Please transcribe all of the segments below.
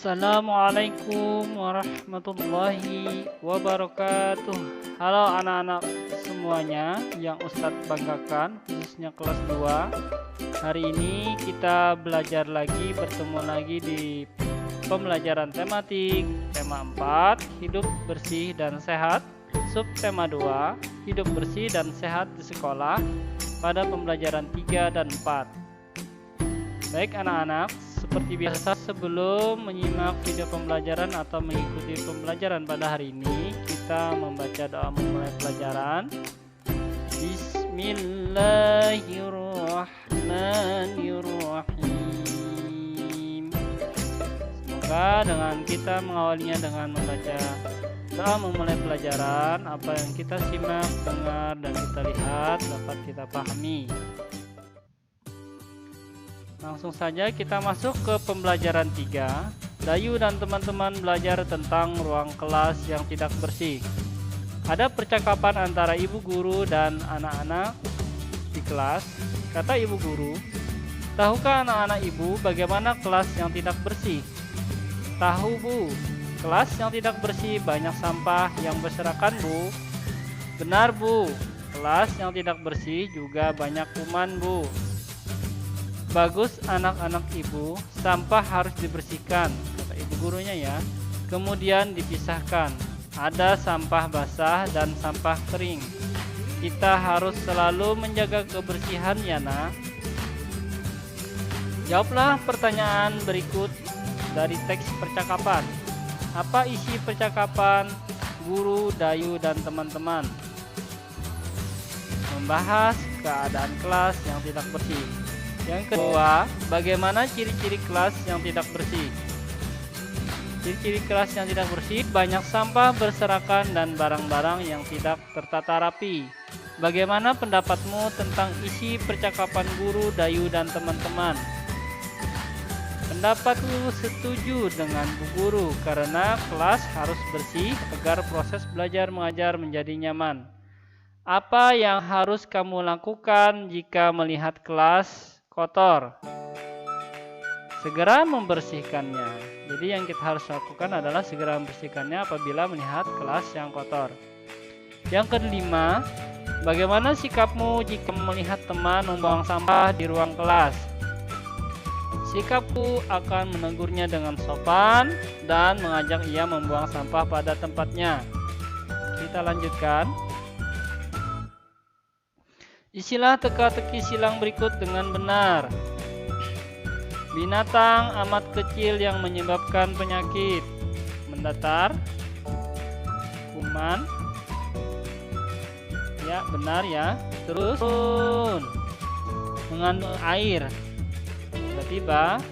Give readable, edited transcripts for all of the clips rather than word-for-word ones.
Assalamualaikum warahmatullahi wabarakatuh. Halo anak-anak semuanya yang Ustadz banggakan, khususnya kelas 2. Hari ini kita belajar lagi, bertemu lagi di pembelajaran tematik tema 4, hidup bersih dan sehat. Subtema 2, hidup bersih dan sehat di sekolah, pada pembelajaran 3 dan 4. Baik anak-anak, seperti biasa sebelum menyimak video pembelajaran atau mengikuti pembelajaran pada hari ini, kita membaca doa memulai pelajaran. Bismillahirrahmanirrahim. Semoga dengan kita mengawalinya dengan membaca doa memulai pelajaran, apa yang kita simak, dengar, dan kita lihat dapat kita pahami. Langsung saja kita masuk ke pembelajaran 3. Dayu dan teman-teman belajar tentang ruang kelas yang tidak bersih. Ada percakapan antara ibu guru dan anak-anak di kelas. Kata ibu guru, "Tahukah anak-anak ibu bagaimana kelas yang tidak bersih?" "Tahu, Bu. Kelas yang tidak bersih banyak sampah yang berserakan, Bu." "Benar, Bu. Kelas yang tidak bersih juga banyak kuman, Bu." "Bagus anak-anak ibu, sampah harus dibersihkan," kata ibu gurunya ya. "Kemudian dipisahkan. Ada sampah basah dan sampah kering. Kita harus selalu menjaga kebersihan ya, Nak." Jawablah pertanyaan berikut dari teks percakapan. Apa isi percakapan guru, Dayu, dan teman-teman? Membahas keadaan kelas yang tidak bersih. Yang kedua, bagaimana ciri-ciri kelas yang tidak bersih? Ciri-ciri kelas yang tidak bersih, banyak sampah berserakan dan barang-barang yang tidak tertata rapi. Bagaimana pendapatmu tentang isi percakapan guru, Dayu, dan teman-teman? Pendapatku setuju dengan Bu Guru karena kelas harus bersih agar proses belajar mengajar menjadi nyaman. Apa yang harus kamu lakukan jika melihat kelas kotor? Segera membersihkannya. Jadi yang kita harus lakukan adalah segera membersihkannya apabila melihat kelas yang kotor. Yang kelima, bagaimana sikapmu jika melihat teman membuang sampah di ruang kelas? Sikapku akan menegurnya dengan sopan dan mengajak ia membuang sampah pada tempatnya. Kita lanjutkan. Isilah teka-teki silang berikut dengan benar. Binatang amat kecil yang menyebabkan penyakit. Mendatar. Kuman. Ya, benar ya. Terus turun. Mengandung air. Tiba-tiba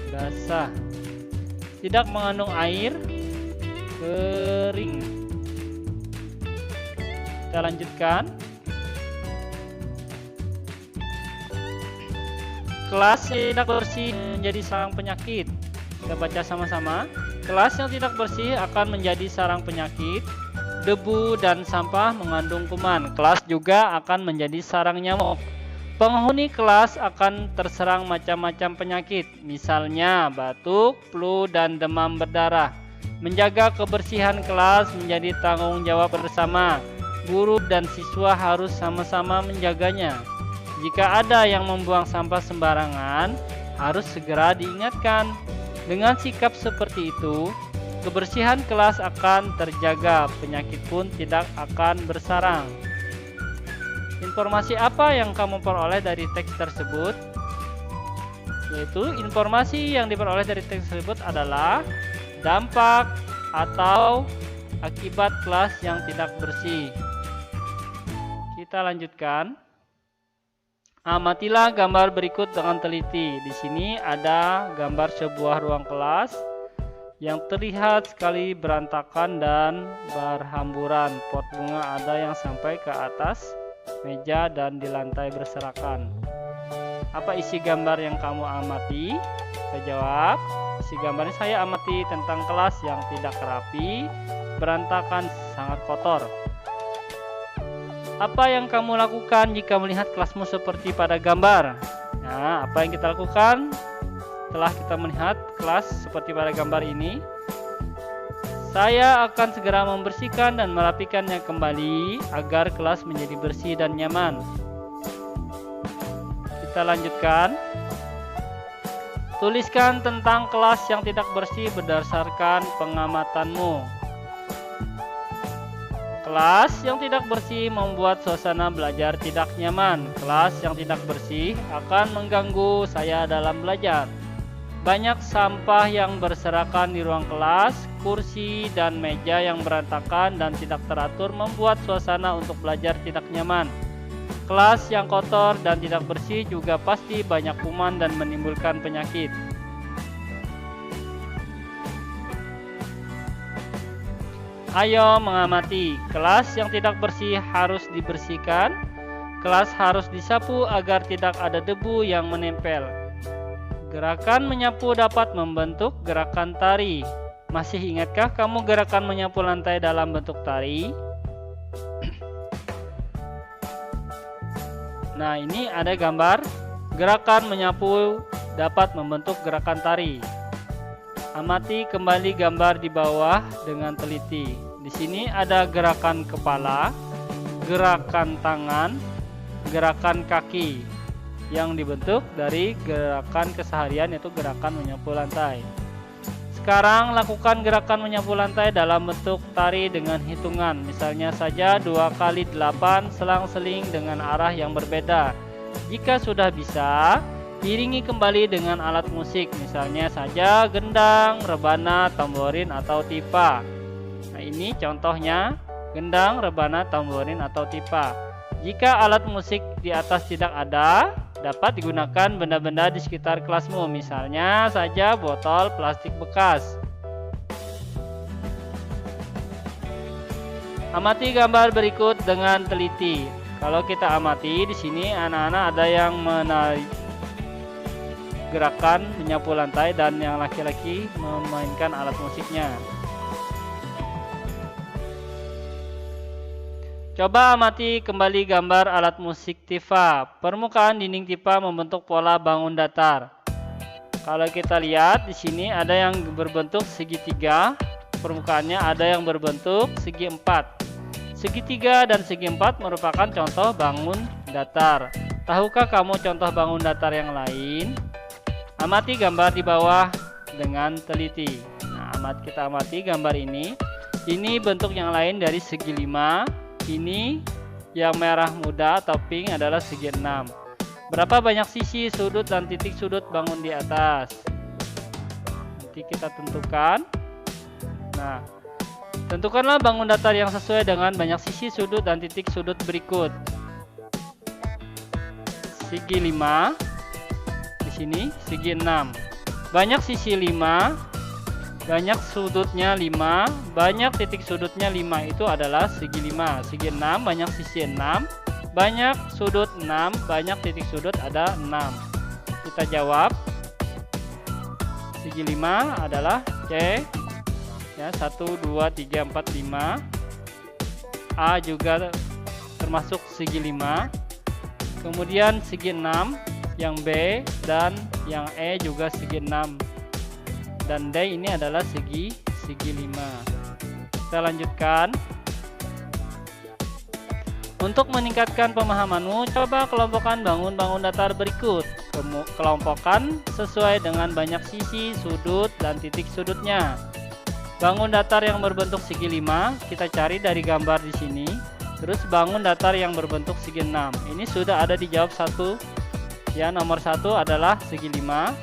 basah. Tidak mengandung air, kering. Kita lanjutkan. Kelas yang tidak bersih menjadi sarang penyakit. Kita baca sama-sama. Kelas yang tidak bersih akan menjadi sarang penyakit. Debu dan sampah mengandung kuman. Kelas juga akan menjadi sarang nyamuk. Penghuni kelas akan terserang macam-macam penyakit, misalnya batuk, flu, dan demam berdarah. Menjaga kebersihan kelas menjadi tanggung jawab bersama. Guru dan siswa harus sama-sama menjaganya. Jika ada yang membuang sampah sembarangan, harus segera diingatkan. Dengan sikap seperti itu, kebersihan kelas akan terjaga, penyakit pun tidak akan bersarang. Informasi apa yang kamu peroleh dari teks tersebut? Yaitu informasi yang diperoleh dari teks tersebut adalah dampak atau akibat kelas yang tidak bersih. Kita lanjutkan. Amatilah gambar berikut dengan teliti. Di sini ada gambar sebuah ruang kelas yang terlihat sekali berantakan dan berhamburan. Pot bunga ada yang sampai ke atas meja dan di lantai berserakan. Apa isi gambar yang kamu amati? Kita jawab. Isi gambarnya saya amati tentang kelas yang tidak rapi, berantakan, sangat kotor. Apa yang kamu lakukan jika melihat kelasmu seperti pada gambar? Nah, apa yang kita lakukan? setelah kita melihat kelas seperti pada gambar ini, saya akan segera membersihkan dan merapikannya kembali agar kelas menjadi bersih dan nyaman. Kita lanjutkan. Tuliskan tentang kelas yang tidak bersih berdasarkan pengamatanmu. Kelas yang tidak bersih membuat suasana belajar tidak nyaman. Kelas yang tidak bersih akan mengganggu saya dalam belajar. Banyak sampah yang berserakan di ruang kelas, kursi dan meja yang berantakan dan tidak teratur membuat suasana untuk belajar tidak nyaman. Kelas yang kotor dan tidak bersih juga pasti banyak kuman dan menimbulkan penyakit. Ayo mengamati. Kelas yang tidak bersih harus dibersihkan. Kelas harus disapu agar tidak ada debu yang menempel. Gerakan menyapu dapat membentuk gerakan tari. Masih ingatkah kamu gerakan menyapu lantai dalam bentuk tari? Nah, ini ada gambar gerakan menyapu dapat membentuk gerakan tari. Amati kembali gambar di bawah dengan teliti. Di sini ada gerakan kepala, gerakan tangan, gerakan kaki yang dibentuk dari gerakan keseharian, yaitu gerakan menyapu lantai. Sekarang lakukan gerakan menyapu lantai dalam bentuk tari dengan hitungan. Misalnya saja 2 kali 8 selang-seling dengan arah yang berbeda. Jika sudah bisa, iringi kembali dengan alat musik. Misalnya saja gendang, rebana, tamborin atau tipa. Nah, ini contohnya gendang, rebana, tamborin atau tipa. Jika alat musik di atas tidak ada, dapat digunakan benda-benda di sekitar kelasmu, misalnya saja botol plastik bekas. Amati gambar berikut dengan teliti. Kalau kita amati di sini anak-anak ada yang menarik gerakan menyapu lantai dan yang laki-laki memainkan alat musiknya. Coba amati kembali gambar alat musik tipa. Permukaan dinding tipa membentuk pola bangun datar. Kalau kita lihat di sini ada yang berbentuk segitiga, permukaannya ada yang berbentuk segi empat. Segitiga dan segi empat merupakan contoh bangun datar. Tahukah kamu contoh bangun datar yang lain? Amati gambar di bawah dengan teliti. Nah, kita amati gambar ini. Ini bentuk yang lain dari segi 5. Ini yang merah muda atau pink adalah segi 6. Berapa banyak sisi, sudut, dan titik sudut bangun di atas? Nanti kita tentukan. Nah, tentukanlah bangun datar yang sesuai dengan banyak sisi, sudut, dan titik sudut berikut. Segi 5. Di sini segi 6. Banyak sisi 5. Banyak sudutnya 5, banyak titik sudutnya 5, itu adalah segi 5. Segi 6, banyak sisi 6, banyak sudut 6, banyak titik sudut ada 6. Kita jawab. Segi 5 adalah C. Ya, 1, 2, 3, 4, 5. A juga termasuk segi 5. Kemudian segi 6, yang B dan yang E juga segi 6. Dan D ini adalah segi 5. Kita lanjutkan. Untuk meningkatkan pemahamanmu, coba kelompokkan bangun-bangun datar berikut. Kelompokkan sesuai dengan banyak sisi, sudut, dan titik sudutnya. Bangun datar yang berbentuk segi 5 kita cari dari gambar di sini. Terus bangun datar yang berbentuk segi 6. Ini sudah ada dijawab 1. Ya, nomor 1 adalah segi 5.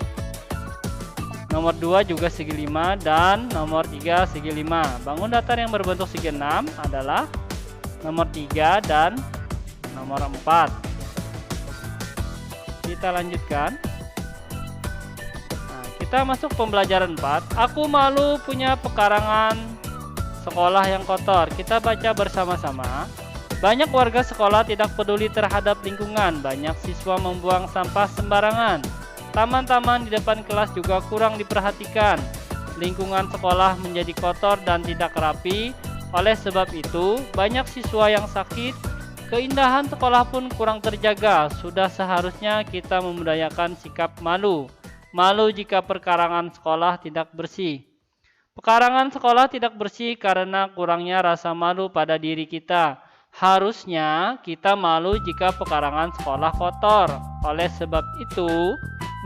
Nomor 2 juga segi 5 dan nomor 3 segi 5. Bangun datar yang berbentuk segi 6 adalah nomor 3 dan nomor 4. Kita lanjutkan. Nah, kita masuk pembelajaran 4. Aku malu punya pekarangan sekolah yang kotor. Kita baca bersama-sama. Banyak warga sekolah tidak peduli terhadap lingkungan. Banyak siswa membuang sampah sembarangan. Taman-taman di depan kelas juga kurang diperhatikan. Lingkungan sekolah menjadi kotor dan tidak rapi. Oleh sebab itu, banyak siswa yang sakit. Keindahan sekolah pun kurang terjaga. Sudah seharusnya kita membudayakan sikap malu. Malu jika pekarangan sekolah tidak bersih. Pekarangan sekolah tidak bersih karena kurangnya rasa malu pada diri kita. Harusnya kita malu jika pekarangan sekolah kotor. Oleh sebab itu,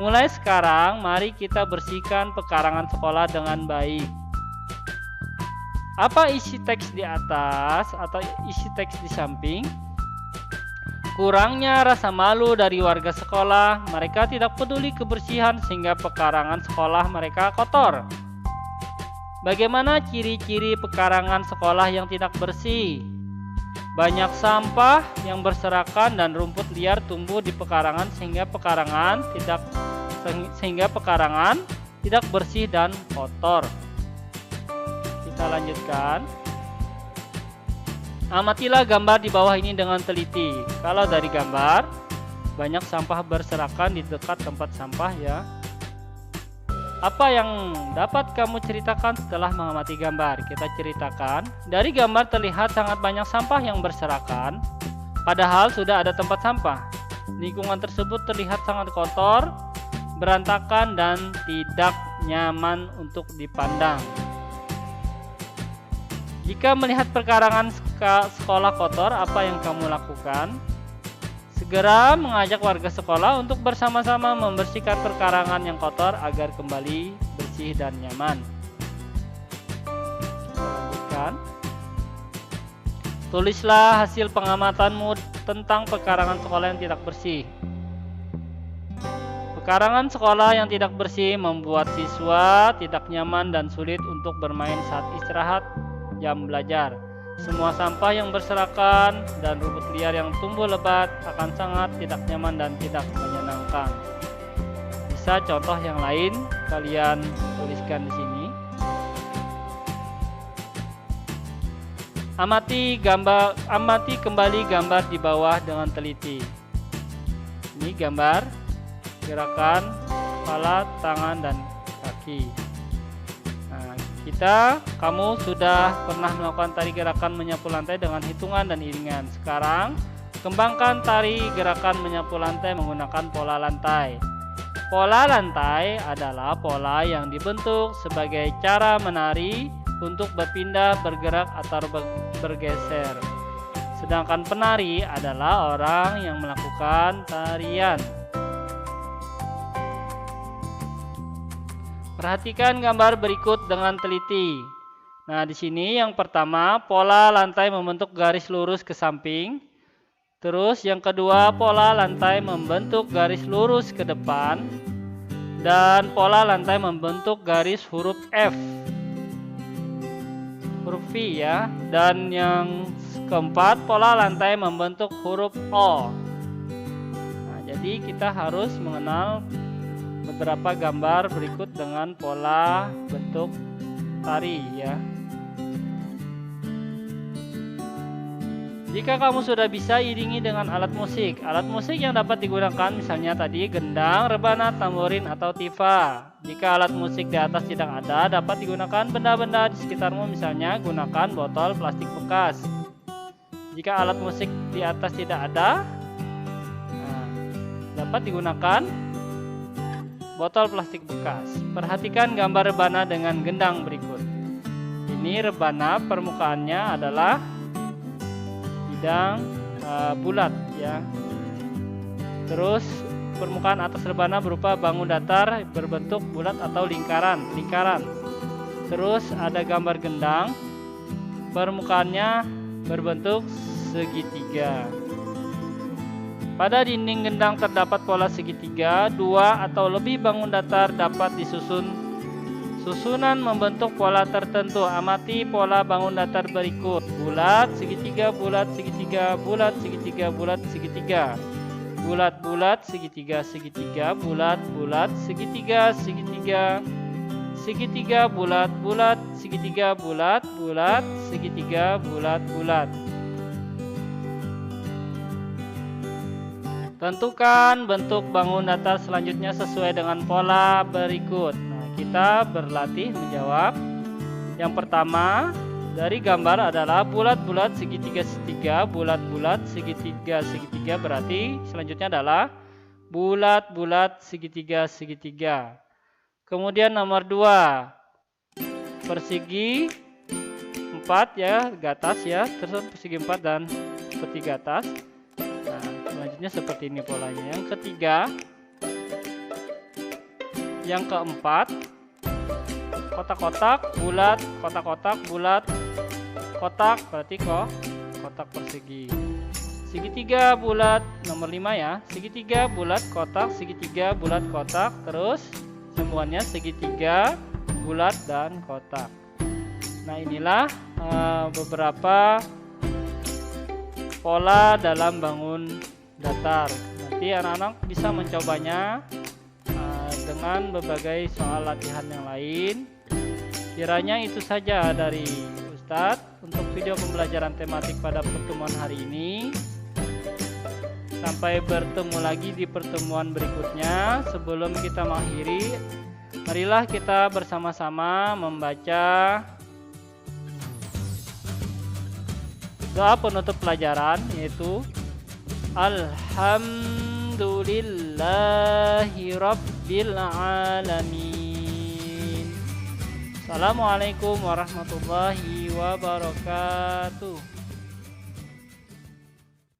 mulai sekarang mari kita bersihkan pekarangan sekolah dengan baik. Apa isi teks di atas atau isi teks di samping? Kurangnya rasa malu dari warga sekolah, mereka tidak peduli kebersihan sehingga pekarangan sekolah mereka kotor. Bagaimana ciri-ciri pekarangan sekolah yang tidak bersih? Banyak sampah yang berserakan dan rumput liar tumbuh di pekarangan sehingga pekarangan tidak bersih dan kotor. Kita lanjutkan. Amatilah gambar di bawah ini dengan teliti. Kalau dari gambar, banyak sampah berserakan di dekat tempat sampah ya. Apa yang dapat kamu ceritakan setelah mengamati gambar? Kita ceritakan. Dari gambar terlihat sangat banyak sampah yang berserakan, padahal sudah ada tempat sampah. Lingkungan tersebut terlihat sangat kotor, berantakan, dan tidak nyaman untuk dipandang. Jika melihat pekarangan sekolah kotor, apa yang kamu lakukan? Segera mengajak warga sekolah untuk bersama-sama membersihkan pekarangan yang kotor agar kembali bersih dan nyaman. Kita lanjutkan. Tulislah hasil pengamatanmu tentang pekarangan sekolah yang tidak bersih. Pekarangan sekolah yang tidak bersih membuat siswa tidak nyaman dan sulit untuk bermain saat istirahat jam belajar. Semua sampah yang berserakan dan rumput liar yang tumbuh lebat akan sangat tidak nyaman dan tidak menyenangkan. Bisa contoh yang lain kalian tuliskan di sini. Amati kembali gambar di bawah dengan teliti. Ini gambar gerakan kepala, tangan, dan kaki. Kamu sudah pernah melakukan tari gerakan menyapu lantai dengan hitungan dan iringan. Sekarang, kembangkan tari gerakan menyapu lantai menggunakan pola lantai. Pola lantai adalah pola yang dibentuk sebagai cara menari untuk berpindah, bergerak, atau bergeser. Sedangkan penari adalah orang yang melakukan tarian. Perhatikan gambar berikut dengan teliti. Nah, di sini yang pertama, pola lantai membentuk garis lurus ke samping. Terus yang kedua, pola lantai membentuk garis lurus ke depan. Dan pola lantai membentuk garis huruf F. Huruf V ya. Dan yang keempat, pola lantai membentuk huruf O. Nah, jadi kita harus mengenal beberapa gambar berikut dengan pola bentuk tari ya. Jika kamu sudah bisa, iringi dengan alat musik. Alat musik yang dapat digunakan misalnya tadi gendang, rebana, tamborin, atau tifa. Jika alat musik di atas tidak ada, dapat digunakan benda-benda di sekitarmu, misalnya gunakan botol plastik bekas. Jika alat musik di atas tidak ada, dapat digunakan botol plastik bekas. Perhatikan gambar rebana dengan gendang berikut. Ini rebana, permukaannya adalah bidang bulat ya. Terus permukaan atas rebana berupa bangun datar berbentuk bulat atau lingkaran. Terus ada gambar gendang, permukaannya berbentuk segitiga. Pada dinding gendang terdapat pola segitiga, dua atau lebih bangun datar dapat disusun. Susunan membentuk pola tertentu. Amati pola bangun datar berikut: bulat, segitiga, bulat, segitiga, bulat, segitiga, bulat, segitiga, bulat, bulat, segitiga, segitiga, bulat, bulat, segitiga, segitiga, segitiga, bulat, bulat, segitiga, bulat, bulat, segitiga, bulat, bulat. Tentukan bentuk bangun datar selanjutnya sesuai dengan pola berikut. Nah, kita berlatih menjawab. Yang pertama, dari gambar adalah bulat-bulat segitiga-segitiga, bulat-bulat segitiga-segitiga, berarti selanjutnya adalah bulat-bulat, segitiga-segitiga. Kemudian nomor 2, persegi 4 ya, gatas ya, terus persegi 4 dan seperti gatas. Nah, selanjutnya seperti ini polanya. Yang ketiga, yang keempat, kotak-kotak bulat, kotak-kotak bulat, kotak, berarti kotak persegi. Segitiga bulat, nomor 5 ya, segitiga bulat kotak, segitiga bulat kotak, terus semuanya segitiga bulat dan kotak. Nah, inilah beberapa pola dalam bangun datar. Nanti anak-anak bisa mencobanya dengan berbagai soal latihan yang lain. Kiranya itu saja dari Ustadz untuk video pembelajaran tematik pada pertemuan hari ini. Sampai bertemu lagi di pertemuan berikutnya. Sebelum kita mengakhiri, marilah kita bersama-sama membaca doa penutup pelajaran, yaitu Alhamdulillahi Rabbil Alamin. Assalamualaikum warahmatullahi wabarakatuh.